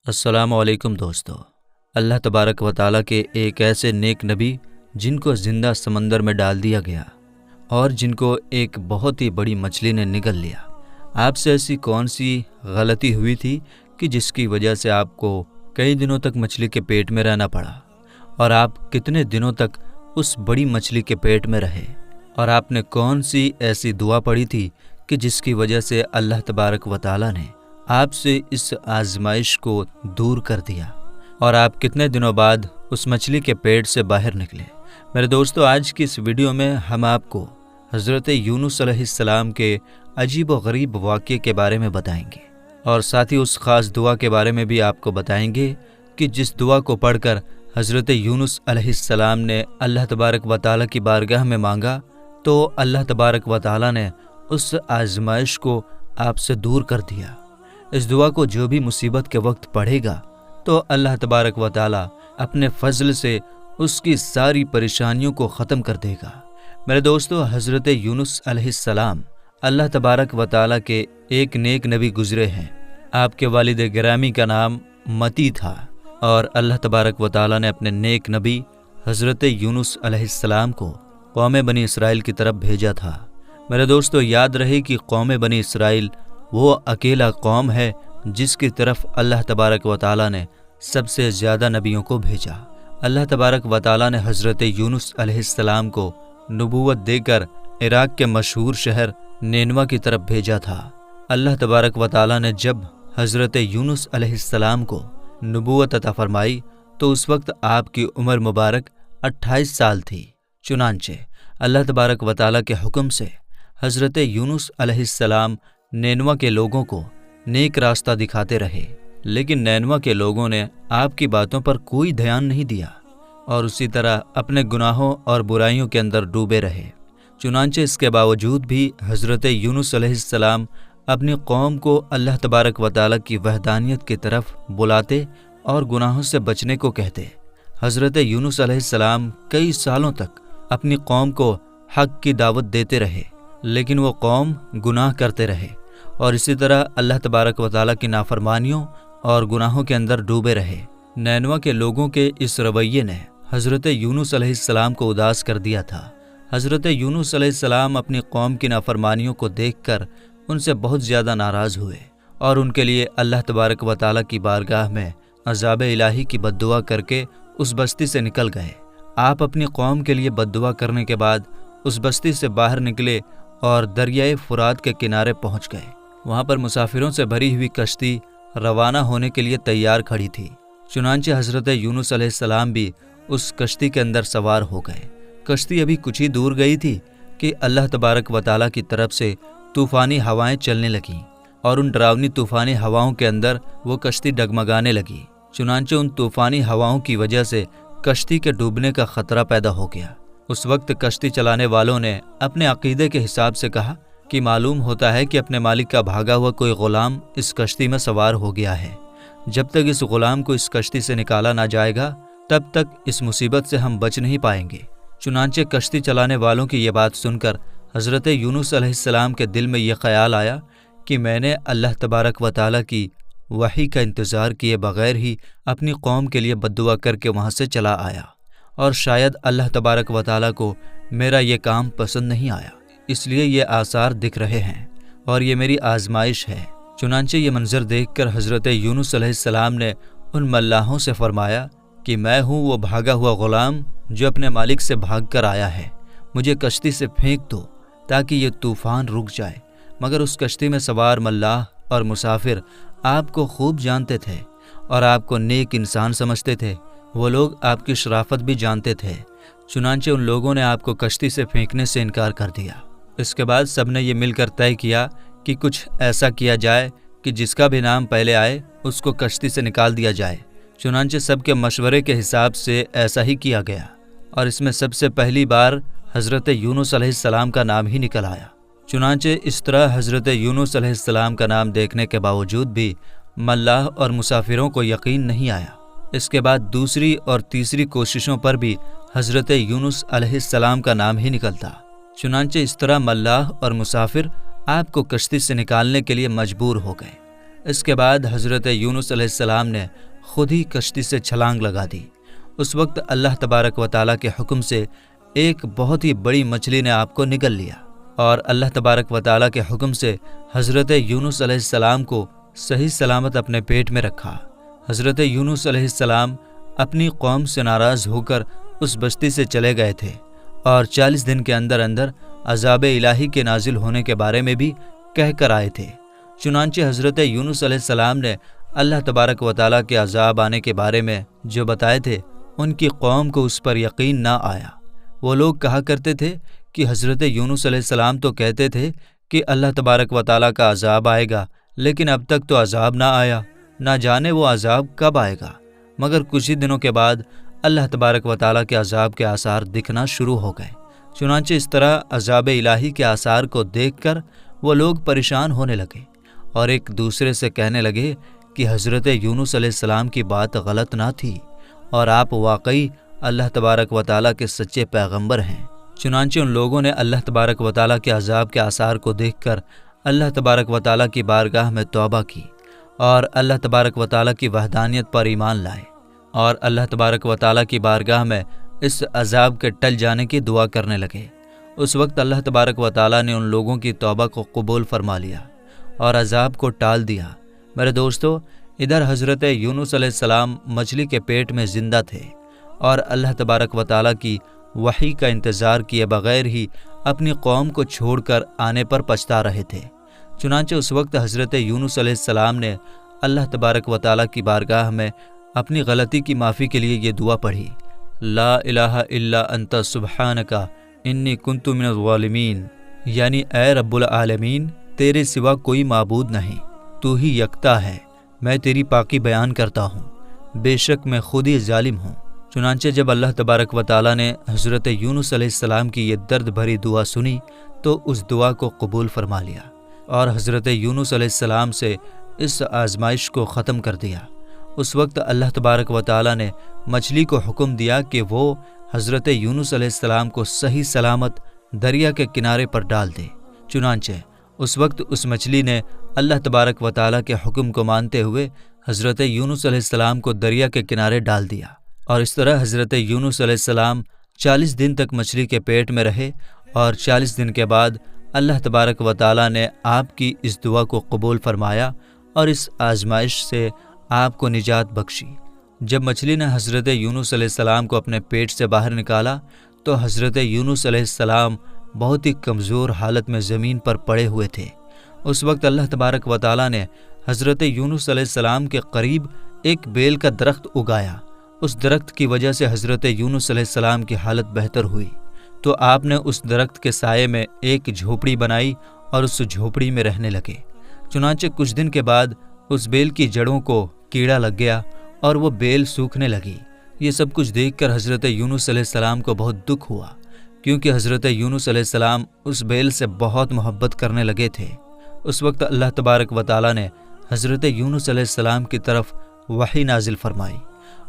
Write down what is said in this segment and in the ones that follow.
السلام علیکم دوستو۔ اللہ تبارک و تعالیٰ کے ایک ایسے نیک نبی جن کو زندہ سمندر میں ڈال دیا گیا اور جن کو ایک بہت ہی بڑی مچھلی نے نگل لیا۔ آپ سے ایسی کون سی غلطی ہوئی تھی کہ جس کی وجہ سے آپ کو کئی دنوں تک مچھلی کے پیٹ میں رہنا پڑا؟ اور آپ کتنے دنوں تک اس بڑی مچھلی کے پیٹ میں رہے؟ اور آپ نے کون سی ایسی دعا پڑھی تھی کہ جس کی وجہ سے اللہ تبارک و تعالیٰ نے آپ سے اس آزمائش کو دور کر دیا؟ اور آپ کتنے دنوں بعد اس مچھلی کے پیٹ سے باہر نکلے؟ میرے دوستو، آج کی اس ویڈیو میں ہم آپ کو حضرت یونس علیہ السلام کے عجیب و غریب واقعے کے بارے میں بتائیں گے، اور ساتھ ہی اس خاص دعا کے بارے میں بھی آپ کو بتائیں گے کہ جس دعا کو پڑھ کر حضرت یونس علیہ السلام نے اللہ تبارک و تعالیٰ کی بارگاہ میں مانگا تو اللہ تبارک و تعالیٰ نے اس آزمائش کو آپ سے دور کر دیا۔ اس دعا کو جو بھی مصیبت کے وقت پڑھے گا تو اللہ تبارک و تعالیٰ اپنے فضل سے اس کی ساری پریشانیوں کو ختم کر دے گا۔ میرے دوستو، حضرت یونس علیہ السلام اللہ تبارک و تعالیٰ کے ایک نیک نبی گزرے ہیں۔ آپ کے والد گرامی کا نام متی تھا، اور اللہ تبارک و تعالیٰ نے اپنے نیک نبی حضرت یونس علیہ السلام کو قوم بنی اسرائیل کی طرف بھیجا تھا۔ میرے دوستو، یاد رہے کہ قوم بنی اسرائیل وہ اکیلا قوم ہے جس کی طرف اللہ تبارک و تعالیٰ نے سب سے زیادہ نبیوں کو بھیجا۔ اللہ تبارک و تعالیٰ نے حضرت یونس علیہ السلام کو نبوت دے کر عراق کے مشہور شہر نینوا کی طرف بھیجا تھا۔ اللہ تبارک و تعالیٰ نے جب حضرت یونس علیہ السلام کو نبوت عطا فرمائی تو اس وقت آپ کی عمر مبارک 28 سال تھی۔ چنانچہ اللہ تبارک و تعالیٰ کے حکم سے حضرت یونس علیہ السلام نینوا کے لوگوں کو نیک راستہ دکھاتے رہے، لیکن نینوا کے لوگوں نے آپ کی باتوں پر کوئی دھیان نہیں دیا اور اسی طرح اپنے گناہوں اور برائیوں کے اندر ڈوبے رہے۔ چنانچہ اس کے باوجود بھی حضرت یونس علیہ السلام اپنی قوم کو اللہ تبارک و تعالیٰ کی وحدانیت کی طرف بلاتے اور گناہوں سے بچنے کو کہتے۔ حضرت یونس علیہ السلام کئی سالوں تک اپنی قوم کو حق کی دعوت دیتے رہے، لیکن وہ قوم گناہ کرتے رہے اور اسی طرح اللہ تبارک و تعالیٰ کی نافرمانیوں اور گناہوں کے اندر ڈوبے رہے۔ نینوا کے لوگوں کے اس رویے نے حضرت یونس علیہ السلام کو اداس کر دیا تھا۔ حضرت یونس علیہ السلام اپنی قوم کی نافرمانیوں کو دیکھ کر ان سے بہت زیادہ ناراض ہوئے اور ان کے لیے اللہ تبارک و تعالیٰ کی بارگاہ میں عذاب الہی کی بد دعا کر کے اس بستی سے نکل گئے۔ آپ اپنی قوم کے لیے بد دعا کرنے کے بعد اس بستی سے باہر نکلے اور دریائے فرات کے کنارے پہنچ گئے۔ وہاں پر مسافروں سے بھری ہوئی کشتی روانہ ہونے کے لیے تیار کھڑی تھی۔ چنانچہ حضرت یونس علیہ السلام بھی اس کشتی کے اندر سوار ہو گئے۔ کشتی ابھی کچھ ہی دور گئی تھی کہ اللہ تبارک و تعالیٰ کی طرف سے طوفانی ہوائیں چلنے لگیں، اور ان ڈراؤنی طوفانی ہواؤں کے اندر وہ کشتی ڈگمگانے لگی۔ چنانچہ ان طوفانی ہواؤں کی وجہ سے کشتی کے ڈوبنے کا خطرہ پیدا ہو گیا۔ اس وقت کشتی چلانے والوں نے اپنے عقیدے کے حساب سے کہا کہ معلوم ہوتا ہے کہ اپنے مالک کا بھاگا ہوا کوئی غلام اس کشتی میں سوار ہو گیا ہے۔ جب تک اس غلام کو اس کشتی سے نکالا نہ جائے گا تب تک اس مصیبت سے ہم بچ نہیں پائیں گے۔ چنانچہ کشتی چلانے والوں کی یہ بات سن کر حضرت یونس علیہ السلام کے دل میں یہ خیال آیا کہ میں نے اللہ تبارک و تعالیٰ کی وحی کا انتظار کیے بغیر ہی اپنی قوم کے لیے بد دعا کر کے وہاں سے چلا آیا، اور شاید اللہ تبارک و تعالیٰ کو میرا یہ کام پسند نہیں آیا، اس لیے یہ آثار دکھ رہے ہیں اور یہ میری آزمائش ہے۔ چنانچہ یہ منظر دیکھ کر حضرت یونس علیہ السلام نے ان ملاحوں سے فرمایا کہ میں ہوں وہ بھاگا ہوا غلام جو اپنے مالک سے بھاگ کر آیا ہے، مجھے کشتی سے پھینک دو تاکہ یہ طوفان رک جائے۔ مگر اس کشتی میں سوار ملاح اور مسافر آپ کو خوب جانتے تھے اور آپ کو نیک انسان سمجھتے تھے، وہ لوگ آپ کی شرافت بھی جانتے تھے۔ چنانچہ ان لوگوں نے آپ کو کشتی سے پھینکنے سے انکار کر دیا۔ اس کے بعد سب نے یہ مل کر طے کیا کہ کچھ ایسا کیا جائے کہ جس کا بھی نام پہلے آئے اس کو کشتی سے نکال دیا جائے۔ چنانچہ سب کے مشورے کے حساب سے ایسا ہی کیا گیا، اور اس میں سب سے پہلی بار حضرت یونس علیہ السلام کا نام ہی نکل آیا۔ چنانچہ اس طرح حضرت یونس علیہ السلام کا نام دیکھنے کے باوجود بھی ملاح اور مسافروں کو یقین نہیں آیا۔ اس کے بعد دوسری اور تیسری کوششوں پر بھی حضرت یونس علیہ السلام کا نام ہی نکلتا۔ چنانچہ اس طرح ملاح اور مسافر آپ کو کشتی سے نکالنے کے لیے مجبور ہو گئے۔ اس کے بعد حضرت یونس علیہ السلام نے خود ہی کشتی سے چھلانگ لگا دی۔ اس وقت اللہ تبارک و تعالیٰ کے حکم سے ایک بہت ہی بڑی مچھلی نے آپ کو نگل لیا، اور اللہ تبارک و تعالیٰ کے حکم سے حضرت یونس علیہ السلام کو صحیح سلامت اپنے پیٹ میں رکھا۔ حضرت یونس علیہ السلام اپنی قوم سے ناراض ہو کر اس بستی سے چلے گئے تھے، اور 40 دن کے اندر اندر عذاب الہی کے نازل ہونے کے بارے میں بھی کہہ کر آئے تھے۔ چنانچہ حضرت یونس علیہ السلام نے اللہ تبارک و تعالیٰ کے عذاب آنے کے بارے میں جو بتائے تھے، ان کی قوم کو اس پر یقین نہ آیا۔ وہ لوگ کہا کرتے تھے کہ حضرت یونس علیہ السلام تو کہتے تھے کہ اللہ تبارک و تعالیٰ کا عذاب آئے گا، لیکن اب تک تو عذاب نہ آیا، نہ جانے وہ عذاب کب آئے گا۔ مگر کچھ ہی دنوں کے بعد اللہ تبارک و تعالیٰ کے عذاب کے آثار دکھنا شروع ہو گئے۔ چنانچہ اس طرح عذاب الہی کے آثار کو دیکھ کر وہ لوگ پریشان ہونے لگے، اور ایک دوسرے سے کہنے لگے کہ حضرت یونس علیہ السلام کی بات غلط نہ تھی، اور آپ واقعی اللہ تبارک و تعالیٰ کے سچے پیغمبر ہیں۔ چنانچہ ان لوگوں نے اللہ تبارک و تعالیٰ کے عذاب کے آثار کو دیکھ کر اللہ تبارک و تعالیٰ کی بارگاہ میں توبہ کی، اور اللہ تبارک و تعالیٰ کی وحدانیت پر ایمان لائے، اور اللہ تبارک و تعالیٰ کی بارگاہ میں اس عذاب کے ٹل جانے کی دعا کرنے لگے۔ اس وقت اللہ تبارک و تعالیٰ نے ان لوگوں کی توبہ کو قبول فرما لیا اور عذاب کو ٹال دیا۔ میرے دوستو، ادھر حضرت یونس علیہ السلام مچھلی کے پیٹ میں زندہ تھے، اور اللہ تبارک و تعالیٰ کی وحی کا انتظار کیے بغیر ہی اپنی قوم کو چھوڑ کر آنے پر پچھتا رہے تھے۔ چنانچہ اس وقت حضرت یونس علیہ السلام نے اللہ تبارک و تعالیٰ کی بارگاہ میں اپنی غلطی کی معافی کے لیے یہ دعا پڑھی: لا الہ الا انت سبحانک انی کنت من الظالمین، یعنی اے رب العالمین، تیرے سوا کوئی معبود نہیں، تو ہی یکتا ہے، میں تیری پاکی بیان کرتا ہوں، بے شک میں خود ہی ظالم ہوں۔ چنانچہ جب اللہ تبارک و تعالیٰ نے حضرت یونس علیہ السلام کی یہ درد بھری دعا سنی تو اس دعا کو قبول فرما لیا، اور حضرت یونس علیہ السلام سے اس آزمائش کو ختم کر دیا۔ اس وقت اللہ تبارک و تعالیٰ نے مچھلی کو حکم دیا کہ وہ حضرت یونس علیہ السلام کو صحیح سلامت دریا کے کنارے پر ڈال دے۔ چنانچہ اس وقت اس مچھلی نے اللہ تبارک و تعالیٰ کے حکم کو مانتے ہوئے حضرت یونس علیہ السلام کو دریا کے کنارے ڈال دیا، اور اس طرح حضرت یونس علیہ السلام 40 دن تک مچھلی کے پیٹ میں رہے، اور 40 دن کے بعد اللہ تبارک و تعالیٰ نے آپ کی اس دعا کو قبول فرمایا اور اس آزمائش سے آپ کو نجات بخشی۔ جب مچھلی نے حضرت یونس علیہ السلام کو اپنے پیٹ سے باہر نکالا تو حضرت یونس علیہ السلام بہت ہی کمزور حالت میں زمین پر پڑے ہوئے تھے۔ اس وقت اللہ تبارک و تعالیٰ نے حضرت یونس علیہ السلام کے قریب ایک بیل کا درخت اگایا۔ اس درخت کی وجہ سے حضرت یونس علیہ السلام کی حالت بہتر ہوئی، تو آپ نے اس درخت کے سائے میں ایک جھوپڑی بنائی اور اس جھوپڑی میں رہنے لگے۔ چنانچہ کچھ دن کے بعد اس بیل کی جڑوں کو کیڑا لگ گیا اور وہ بیل سوکھنے لگی۔ یہ سب کچھ دیکھ کر حضرت یونس علیہ السلام کو بہت دکھ ہوا، کیونکہ حضرت یونس علیہ السلام اس بیل سے بہت محبت کرنے لگے تھے۔ اس وقت اللہ تبارک و تعالیٰ نے حضرت یونس علیہ السلام کی طرف وحی نازل فرمائی،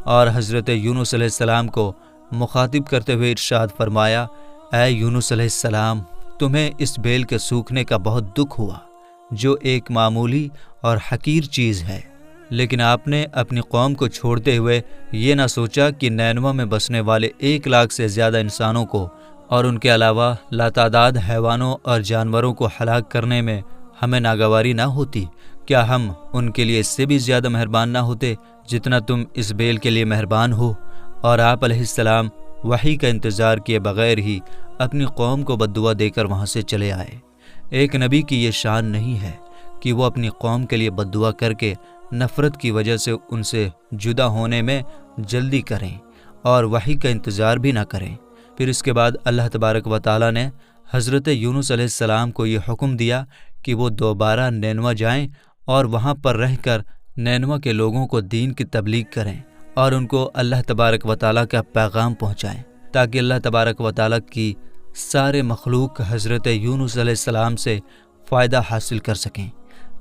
اور حضرت یونس علیہ السلام کو مخاطب کرتے ہوئے ارشاد فرمایا: اے یونس علیہ السلام، تمہیں اس بیل کے سوکھنے کا بہت دکھ ہوا، جو ایک معمولی اور حقیر چیز ہے، لیکن آپ نے اپنی قوم کو چھوڑتے ہوئے یہ نہ سوچا کہ نینوا میں بسنے والے 1 لاکھ سے زیادہ انسانوں کو اور ان کے علاوہ لاتعداد حیوانوں اور جانوروں کو ہلاک کرنے میں ہمیں ناگواری نہ ہوتی۔ کیا ہم ان کے لیے اس سے بھی زیادہ مہربان نہ ہوتے جتنا تم اس بیل کے لیے مہربان ہو؟ اور آپ علیہ السلام وحی کا انتظار کیے بغیر ہی اپنی قوم کو بددعا دے کر وہاں سے چلے آئے۔ ایک نبی کی یہ شان نہیں ہے کہ وہ اپنی قوم کے لیے بددعا کر کے نفرت کی وجہ سے ان سے جدا ہونے میں جلدی کریں اور وحی کا انتظار بھی نہ کریں۔ پھر اس کے بعد اللہ تبارک و تعالیٰ نے حضرت یونس علیہ السلام کو یہ حکم دیا کہ وہ دوبارہ نینوا جائیں اور وہاں پر رہ کر نینوا کے لوگوں کو دین کی تبلیغ کریں اور ان کو اللہ تبارک و تعالیٰ کا پیغام پہنچائیں، تاکہ اللہ تبارک و تعالیٰ کی سارے مخلوق حضرت یونس علیہ السلام سے فائدہ حاصل کر سکیں۔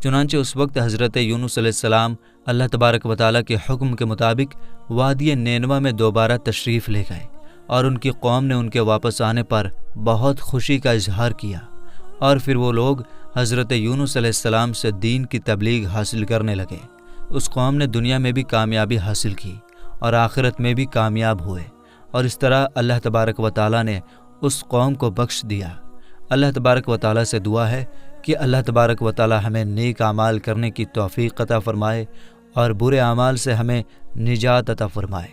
چنانچہ اس وقت حضرت یونس علیہ السلام اللہ تبارک و تعالیٰ کے حکم کے مطابق وادی نینوا میں دوبارہ تشریف لے گئے، اور ان کی قوم نے ان کے واپس آنے پر بہت خوشی کا اظہار کیا، اور پھر وہ لوگ حضرت یونس علیہ السلام سے دین کی تبلیغ حاصل کرنے لگے۔ اس قوم نے دنیا میں بھی کامیابی حاصل کی اور آخرت میں بھی کامیاب ہوئے، اور اس طرح اللہ تبارک و تعالیٰ نے اس قوم کو بخش دیا۔ اللہ تبارک و تعالیٰ سے دعا ہے کہ اللہ تبارک و تعالیٰ ہمیں نیک اعمال کرنے کی توفیق عطا فرمائے اور برے اعمال سے ہمیں نجات عطا فرمائے،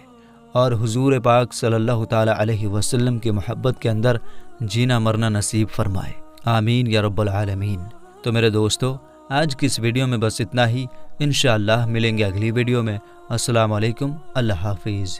اور حضور پاک صلی اللہ تعالیٰ علیہ وسلم کی محبت کے اندر جینا مرنا نصیب فرمائے، آمین یا رب العالمین۔ تو میرے دوستو، آج کی اس ویڈیو میں بس اتنا ہی۔ انشاءاللہ ملیں گے اگلی ویڈیو میں۔ السلام علیکم، اللہ حافظ۔